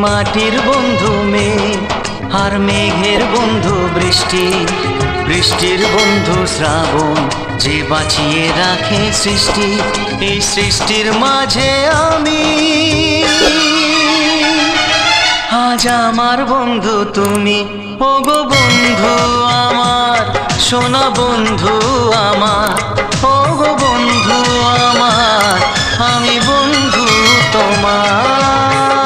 মাটির বন্ধু মেঘ আর মেঘের বন্ধু বৃষ্টি, বৃষ্টির বন্ধু শ্রাবণ, যে বাঁচিয়ে রাখে সৃষ্টি। এই সৃষ্টির মাঝে আমি, আজ আমার বন্ধু তুমি। ওগো বন্ধু আমার, সোনা বন্ধু আমার, ওগো বন্ধু আমার, আমি বন্ধু তোমার।